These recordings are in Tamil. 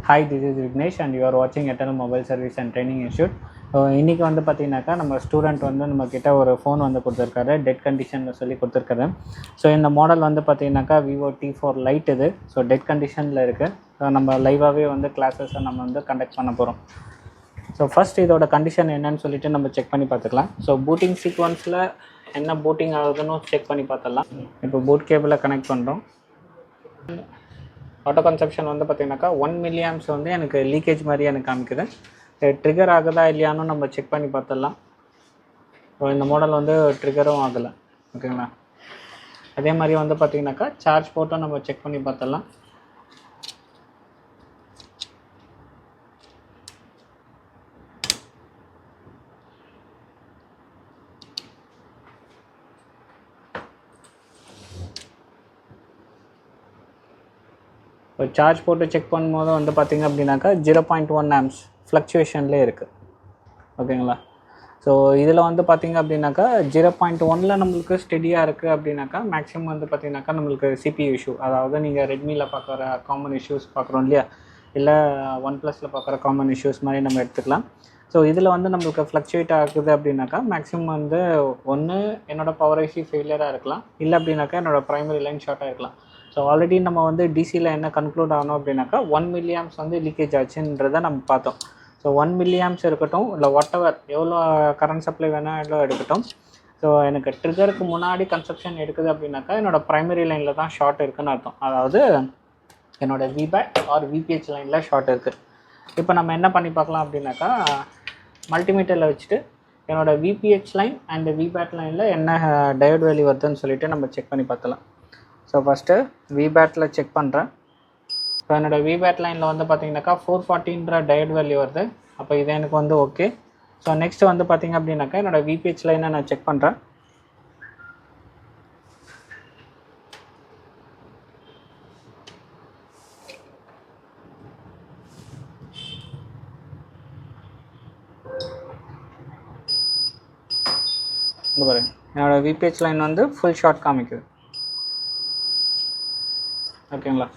Hi, this is Vignesh and you are watching Eternal Mobile Service and Training Institute. இன்றைக்கி வந்து பார்த்திங்கனாக்கா நம்ம ஸ்டூடெண்ட் வந்து நம்மக்கிட்ட ஒரு ஃபோன் வந்து கொடுத்துருக்காரு, டெட் கண்டிஷனில் சொல்லி கொடுத்துருக்காரு. ஸோ இந்த மாடல் வந்து பார்த்திங்கனாக்கா Vivo T4 Lite இது. ஸோ டெட் கண்டிஷனில் இருக்குது. ஸோ நம்ம லைவாகவே வந்து கிளாஸஸை நம்ம வந்து கண்டக்ட் பண்ண போகிறோம். ஸோ ஃபஸ்ட் இதோட கண்டிஷன் என்னன்னு சொல்லிட்டு நம்ம செக் பண்ணி பார்த்துக்கலாம். ஸோ பூட்டிங் சீக்வன்ஸில் என்ன பூட்டிங் ஆகுதுன்னு செக் பண்ணி பார்த்துடலாம். இப்போ பூட் கேபிளை கனெக்ட் பண்ணுறோம். ஆட்டோ கன்சப்ஷன் வந்து பார்த்திங்கனாக்கா 1 mA வந்து எனக்கு லீக்கேஜ் மாதிரி எனக்கு காமிக்குது. ட்ரிகர் ஆகுதா இல்லையான்னு நம்ம செக் பண்ணி பார்த்துடலாம். ஸோ இந்த மாடல் வந்து ட்ரிகரும் ஆகலை, ஓகேங்களா. அதே மாதிரி வந்து பார்த்திங்கனாக்கா சார்ஜ் போட்டும் நம்ம செக் பண்ணி பார்த்துடலாம். இப்போ சார்ஜ் போட்டு செக் பண்ணும்போது வந்து பார்த்திங்க அப்படின்னாக்கா 0.1 amps ஃப்ளக்சுவேஷன்லேயே இருக்குது, ஓகேங்களா. ஸோ இதில் வந்து பார்த்திங்க அப்படின்னாக்கா 0.1 நம்மளுக்கு ஸ்டெடியாக இருக்குது அப்படின்னாக்கா மேக்ஸிமம் வந்து பார்த்திங்கனாக்கா நம்மளுக்கு CPU இஷ்யூ, அதாவது நீங்கள் ரெட்மியில் பார்க்குற காமன் இஷ்யூஸ் பார்க்குறோம் இல்லையா, இல்லை OnePlusல பார்க்குற காமன் இஷ்யூஸ் மாதிரி நம்ம எடுத்துக்கலாம். ஸோ இதில் வந்து நம்மளுக்கு ஃப்ளக்சுவேட் ஆகுது அப்படின்னாக்கா மேக்ஸிமம் வந்து ஒன்று என்னோடய பவர் ஐசி ஃபெயிலியராக இருக்கலாம், இல்லை அப்படின்னாக்கா என்னோடய ப்ரைமரி லைன் ஷார்ட்டாக இருக்கலாம். ஸோ ஆல்ரெடி நம்ம வந்து டிசியில் என்ன கன்க்ளூட் ஆகணும் அப்படின்னாக்கா 1 mA வந்து லீக்கேஜ் ஆச்சுன்றதை நம்ம பார்த்தோம். ஸோ 1 mA இருக்கட்டும், இல்லை வாட்டவர் எவ்வளோ கரண்ட் சப்ளை வேணாலும் எடுக்கட்டும். ஸோ எனக்கு ட்ரிகருக்கு முன்னாடி கன்சப்ஷன் எடுக்குது அப்படின்னாக்கா என்னோடய ப்ரைமரி லைனில் தான் ஷார்ட் இருக்குதுன்னு அர்த்தம், அதாவது என்னோடய விபேட் ஆர் விபிஹெச் லைனில் ஷார்ட் இருக்குது. இப்போ நம்ம என்ன பண்ணி பார்க்கலாம் அப்படின்னாக்கா மல்டிமீட்டரில் வச்சுட்டு என்னோடய விபிஹெச் லைன் அண்ட் விபேட் லைனில் என்ன டயோட் வேல்யூ வருதுன்னு சொல்லிவிட்டு நம்ம செக் பண்ணி பார்த்துலாம். ஸோ ஃபஸ்ட்டு விபேட்டில் செக் பண்ணுறேன். ஸோ என்னோடய விபேட் லைனில் வந்து பார்த்திங்கனாக்கா 440ன்ற டயோட் வேல்யூ வருது. அப்போ இது எனக்கு வந்து ஓகே. ஸோ நெக்ஸ்ட்டு வந்து பார்த்திங்க அப்படின்னாக்கா என்னோடய விபிஹெச் லைனை நான் செக் பண்ணுறேன். இங்கே பாருங்க, என்னோடய விபிஹெச் லைன் வந்து ஃபுல் ஷார்ட் காமிக்குது, ஓகேங்களா.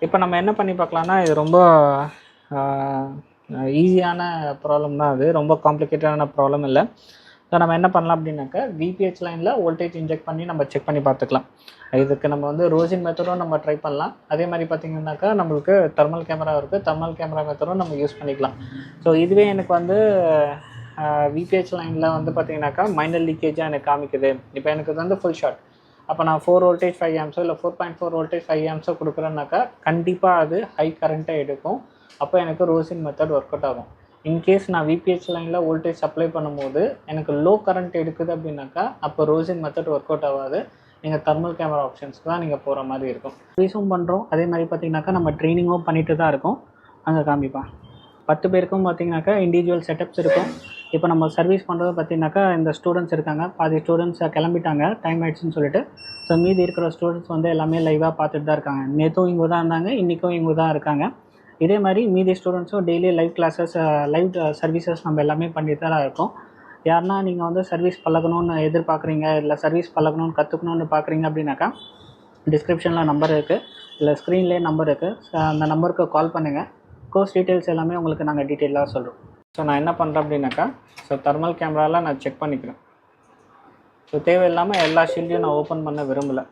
இப்போ நம்ம என்ன பண்ணி பார்க்கலான்னா, இது ரொம்ப ஈஸியான ப்ராப்ளம் தான், அது ரொம்ப காம்ப்ளிகேட்டடான ப்ராப்ளம் இல்லை. ஸோ நம்ம என்ன பண்ணலாம் அப்படின்னாக்கா விபிஹெச் லைனில் வோல்டேஜ் இன்ஜெக்ட் பண்ணி நம்ம செக் பண்ணி பார்த்துக்கலாம். இதுக்கு நம்ம வந்து ரோசின் மெத்தடும் நம்ம ட்ரை பண்ணலாம். அதே மாதிரி பார்த்திங்கனாக்கா நம்மளுக்கு தெர்மல் கேமரா இருக்குது, தெர்மல் கேமரா மெத்தடும் நம்ம யூஸ் பண்ணிக்கலாம். ஸோ இதுவே எனக்கு வந்து விபிஹெச் லைனில் வந்து பார்த்திங்கனாக்கா மைனர் லீக்கேஜாக எனக்கு காமிக்குது. இப்போ எனக்கு இது வந்து ஃபுல் ஷார்ட். அப்போ நான் 4 வோல்டேஜ் 5 ஆம்ஸோ இல்லை 4.4 வோல்டேஜ் 5 ஆம்ஸோ கொடுக்குறேன்னாக்கா கண்டிப்பாக அது ஹை கரண்ட்டை எடுக்கும். அப்போ எனக்கு ரோசின் மெத்தட் ஒர்க் அவுட் ஆகும். இன்கேஸ் நான் விபிஹெச் லைனில் வோல்டேஜ் சப்ளை பண்ணும்போது எனக்கு லோ கரண்ட் எடுக்குது அப்படின்னாக்கா அப்போ ரோசின் மெத்தட் ஒர்க் அவுட் ஆகாது. நீங்கள் தெர்மல் கேமரா ஆப்ஷன்ஸ்க்கு தான் நீங்கள் போகிற மாதிரி இருக்கும். சர்வீஸும் பண்ணுறோம், அதே மாதிரி பார்த்திங்கனாக்கா நம்ம ட்ரைனிங்கும் பண்ணிட்டு தான் இருக்கோம். அங்கே காமிப்பான் 10 பேருக்கும் பார்த்திங்கனாக்கா இண்டிவிஜுவல் செட்டப்ஸ் இருக்கும். இப்போ நம்ம சர்வீஸ் பண்ணுறது பார்த்திங்கனாக்கா இந்த ஸ்டூடெண்ட்ஸ் இருக்காங்க, பாதி ஸ்டூடெண்ட்ஸ் கிளம்பிட்டாங்க, டைம் ஆகிடுச்சுன்னு சொல்லிட்டு. ஸோ மீதி இருக்கிற ஸ்டூடெண்ட்ஸ் வந்து எல்லாமே லைவாக பார்த்துட்டு தான் இருக்காங்க. நேற்றும் இங்கே தான் இருந்தாங்க, இன்றைக்கும் இங்கே தான் இருக்காங்க. இதே மாதிரி மீதி ஸ்டூடெண்ட்ஸும் daily live classes, live services நம்ம எல்லாமே பண்ணிட்டு தான் இருக்கோம். யாருன்னா நீங்கள் வந்து சர்வீஸ் பழகணும்னு எதிர்பார்க்குறீங்க, இல்லை சர்வீஸ் பழகணும்னு கற்றுக்கணுன்னு பார்க்குறீங்க அப்படின்னாக்கா டிஸ்கிரிப்ஷனில் நம்பர் இருக்குது, இல்லை ஸ்க்ரீன்லேயே நம்பர் இருக்குது. அந்த நம்பருக்கு கால் பண்ணுங்கள். கோர்ஸ் டீட்டெயில்ஸ் எல்லாமே உங்களுக்கு நாங்கள் டீட்டெயிலாக சொல்கிறோம். ஸோ நான் என்ன பண்ணுறேன் அப்படின்னாக்கா தெர்மல் கேமராவில் நான் செக் பண்ணிக்கிறேன். ஸோ தேவையில்லாமல் எல்லா ஷீல்டையும் நான் ஓப்பன் பண்ண விரும்பலை.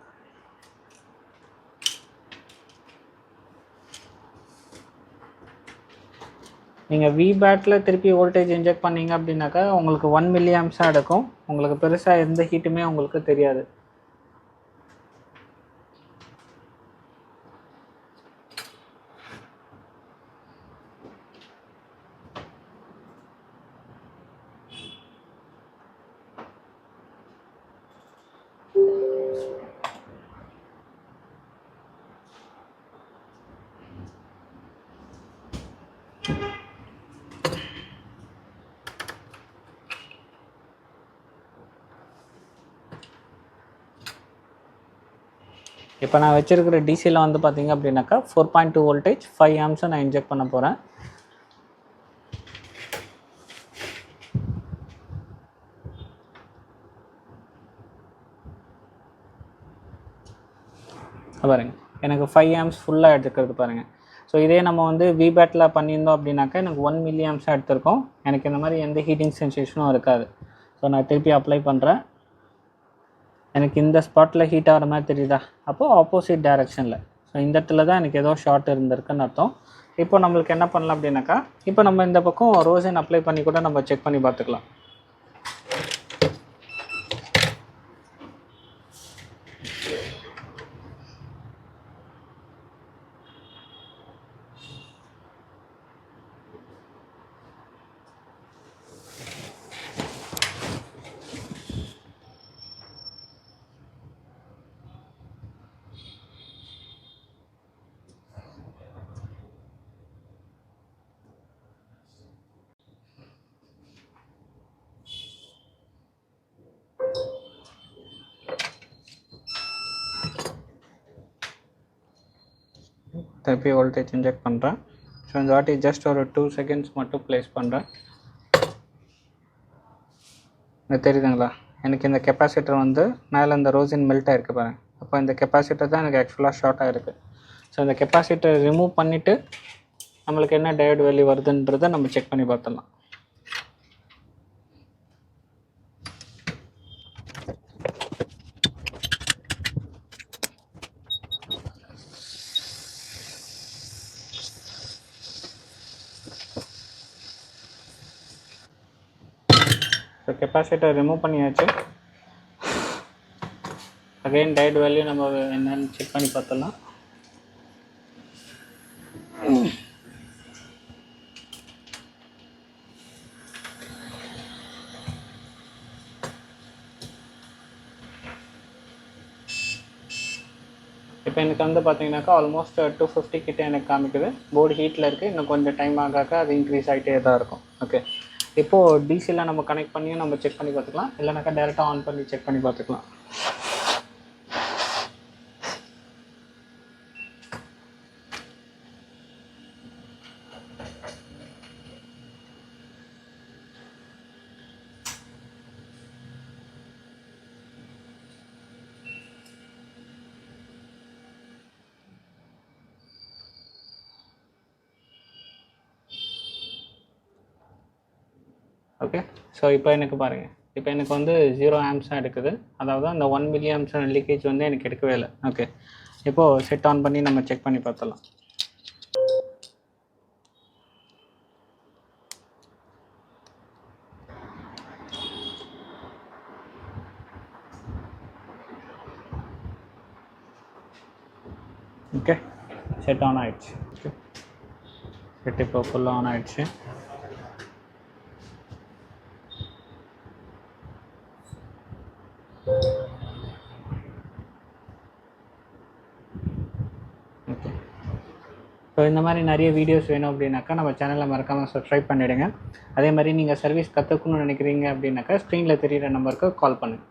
நீங்கள் விபேட்டில் திருப்பி வோல்டேஜ் இன்ஜெக்ட் பண்ணிங்க அப்படின்னாக்கா உங்களுக்கு 1 mA எடுக்கும். உங்களுக்கு பெருசாக எந்த ஹீட்டுமே உங்களுக்கு தெரியாது. இப்போ நான் வச்சுருக்கிற டிசியில் வந்து பார்த்திங்க அப்படின்னாக்கா 4.2 வோல்டேஜ் 5 ஆம்ஸை நான் இன்ஜெக்ட் பண்ண போகிறேன். பாருங்கள் எனக்கு 5 ஆம்ஸ் ஃபுல்லாக எடுத்துக்கிறது பாருங்கள். ஸோ இதே நம்ம வந்து விபேட்டில் பண்ணியிருந்தோம் அப்படின்னாக்கா எனக்கு 1 mA எடுத்திருக்கோம். எனக்கு இந்த மாதிரி எந்த ஹீட்டிங் சென்சேஷனும் இருக்காது. ஸோ நான் திருப்பி அப்ளை பண்ணுறேன். எனக்கு இந்த ஸ்பாட்டில் ஹீட் ஆகிற மாதிரி தெரியுதா? அப்போது ஆப்போசிட் டைரெக்ஷனில். ஸோ இந்த இடத்துல தான் எனக்கு ஏதோ ஷார்ட் இருந்திருக்குன்னு அர்த்தம். இப்போ நம்மளுக்கு என்ன பண்ணலாம் அப்படின்னாக்கா, இப்போ நம்ம இந்த பக்கம் ரோசின் அப்ளை பண்ணி கூட நம்ம செக் பண்ணி பார்த்துக்கலாம். திருப்பி வோல்டேஜ் இன்ஜெக்ட் பண்ணுறேன். ஸோ இந்த வாட்டி ஜஸ்ட் ஒரு 2 செகண்ட்ஸ் மட்டும் ப்ளேஸ் பண்ணுறேன். இது தெரியுதுங்களா? எனக்கு இந்த கெப்பாசிட்டர் வந்து மேலே இந்த ரோசின் மெல்ட் ஆகிருக்கு பாருங்கள். அப்போ இந்த கெப்பாசிட்டர் தான் எனக்கு ஆக்சுவலாக ஷார்ட் ஆகிருக்கு. ஸோ இந்த கெப்பாசிட்டர் ரிமூவ் பண்ணிவிட்டு நம்மளுக்கு என்ன டயோட் வேல்யூ வருதுன்றதை நம்ம செக் பண்ணி பார்த்துடலாம். ஸோ கெப்பாசிட்டர் ரிமூவ் பண்ணியாச்சு. அகைன் டயோட் வேல்யூ நம்ம என்னன்னு செக் பண்ணி பார்த்துடலாம். இப்போ எனக்கு வந்து பார்த்தீங்கன்னாக்கா ஆல்மோஸ்ட் 250 கிட்டே எனக்கு காமிக்குது. போர்டு ஹீட்டில் இருக்குது. இன்னும் கொஞ்சம் டைம் ஆகாக்க அது இன்க்ரீஸ் ஆகிட்டே தான் இருக்கும். ஓகே, இப்போது டிசியில் நம்ம கனெக்ட் பண்ணியும் நம்ம செக் பண்ணி பார்த்துக்கலாம். இல்லைனாக்கா டேரெக்டாக ஆன் பண்ணி செக் பண்ணி பார்த்துக்கலாம். ஓகே, ஸோ இப்போ எனக்கு பாருங்கள், இப்போ எனக்கு வந்து 0 ஆம்ஸ் தான் எடுக்குது. அதாவது அந்த 1 mA லீக்கேஜ் வந்து எனக்கு எடுக்கவே இல்லை. ஓகே, இப்போது செட் ஆன் பண்ணி நம்ம செக் பண்ணி பார்த்துடலாம். ஓகே, செட் ஆன் ஆகிடுச்சு. ஓகே, செட் இப்போ ஃபுல்லாக ஆன் ஆகிடுச்சு. ஓகே, ஸோ இந்த மாதிரி நிறைய வீடியோஸ் வேணும் அப்படின்னாக்கா நம்ம சேனலை மறக்காமல் சப்ஸ்கிரைப் பண்ணிவிடுங்க. அதே மாதிரி நீங்கள் சர்வீஸ் கற்றுக்கணும்னு நினைக்கிறீங்க அப்படின்னாக்கா ஸ்க்ரீனில் தெரிகிற நம்பருக்கு கால் பண்ணுங்கள்.